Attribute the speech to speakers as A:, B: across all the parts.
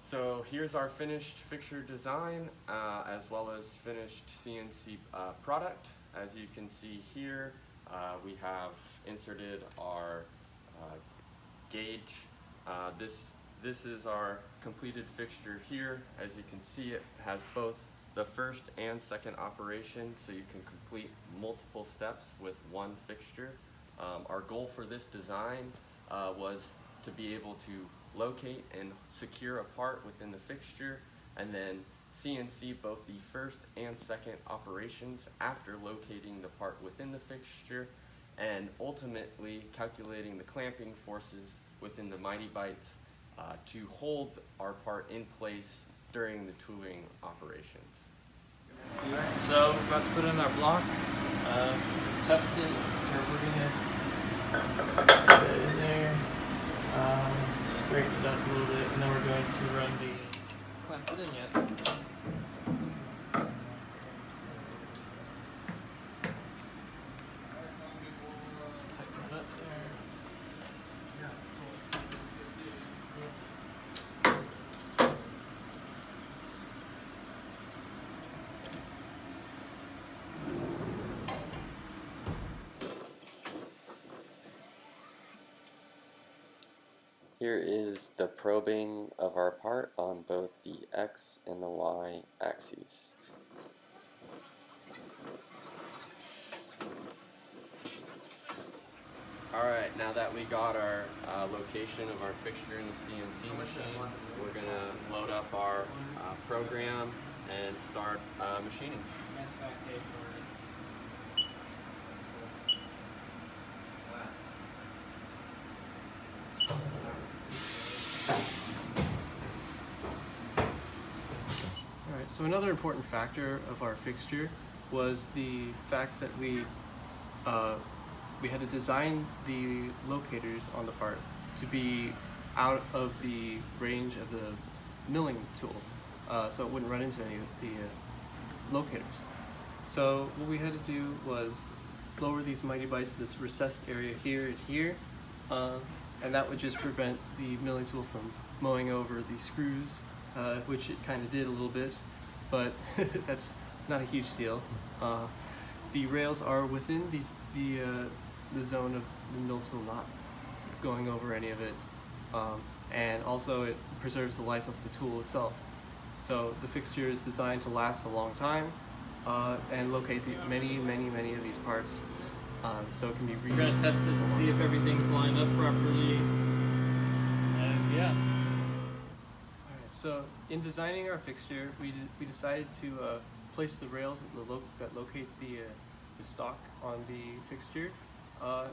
A: So here's our finished fixture design as well as finished CNC product. As you can see here, we have inserted our gauge. This is our completed fixture here. As you can see, it has both the first and second operation, so you can complete multiple steps with one fixture. Our goal for this design was to be able to locate and secure a part within the fixture, and then CNC both the first and second operations after locating the part within the fixture, and ultimately calculating the clamping forces within the Mighty Bites to hold our part in place during the tooling operations.
B: So we're about to put in our block, test it, or we're gonna put it in there, straighten it up a little bit, and then we're going to run the clamp it in yet. Tighten it up there.
A: Here is the probing of our part on both the X and the Y axes. Alright, now that we got our location of our fixture in the CNC machine, we're going to load up our program and start machining.
B: Alright, so another important factor of our fixture was the fact that we had to design the locators on the part to be out of the range of the milling tool, so it wouldn't run into any of the locators. So what we had to do was lower these Mighty Bites to this recessed area here and here, and that would just prevent the milling tool from mowing over the screws, which it kind of did a little bit, but that's not a huge deal. The rails are within the zone of the mill tool not going over any of it, and also it preserves the life of the tool itself. So the fixture is designed to last a long time and locate many of these parts, so it can be We're going to test it and see if everything's lined up properly, and yeah. Alright, so in designing our fixture, we decided to place the rails that locate the stock on the fixture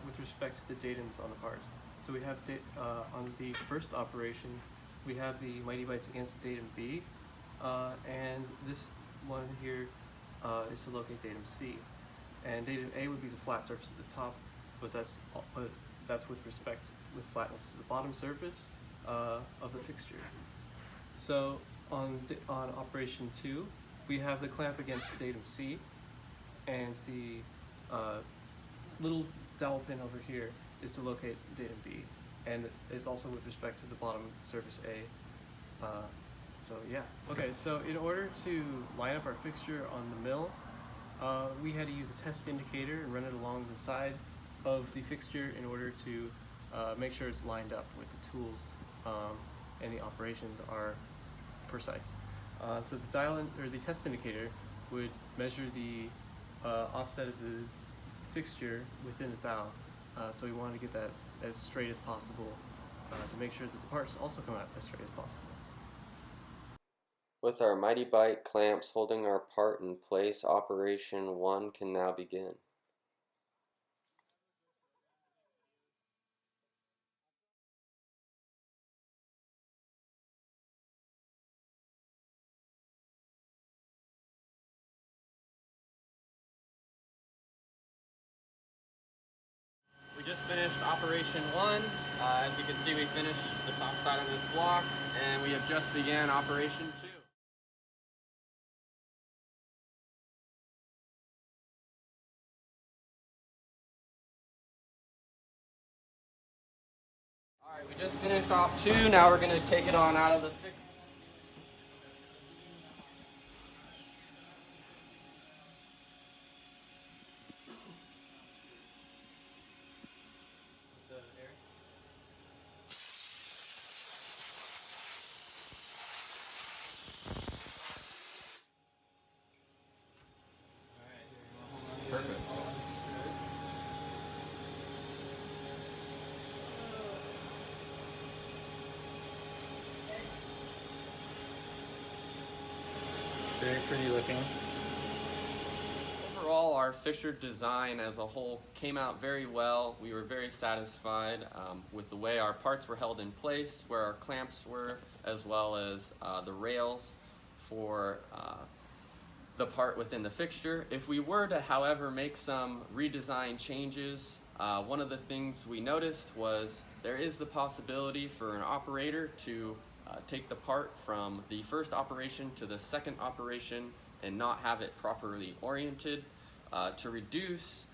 B: with respect to the datums on the part. So we have on the first operation, we have the Mighty Bites against datum B, and this one here is to locate datum C. And datum A would be the flat surface at the top, but that's with flatness to the bottom surface of the fixture. So on operation 2, we have the clamp against datum C, and the little dowel pin over here is to locate datum B, and is also with respect to the bottom surface A. So yeah. Okay, so in order to line up our fixture on the mill, we had to use a test indicator and run it along the side of the fixture in order to make sure it's lined up with the tools and the operations are precise. So the the test indicator would measure the offset of the fixture within the dial. So we wanted to get that as straight as possible to make sure that the parts also come out as straight as possible.
A: With our Mighty Bite clamps holding our part in place, operation 1 can now begin. We just finished operation 1. As you can see, we finished the top side of this block, and we have just began operation 2. Alright, we just finished op 2, now we're going to take it on out of the fixture.
C: Very pretty looking.
A: Overall, our fixture design as a whole came out very well. We were very satisfied with the way our parts were held in place, where our clamps were, as well as the rails for the part within the fixture. If we were to, however, make some redesign changes, one of the things we noticed was there is the possibility for an operator to take the part from the first operation to the second operation and not have it properly oriented. To reduce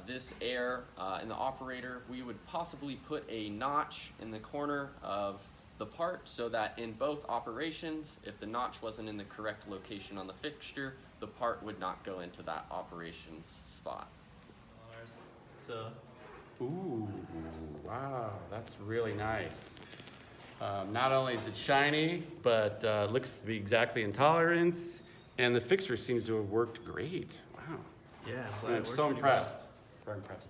A: this error in the operator, we would possibly put a notch in the corner of the part so that in both operations, if the notch wasn't in the correct location on the fixture, the part would not go into that operations spot.
C: So,
D: Ooh, wow, that's really nice. Not only is it shiny, but looks to be exactly in tolerance, and the fixture seems to have worked great. Wow.
C: yeah,
D: I'm so impressed. Very impressed.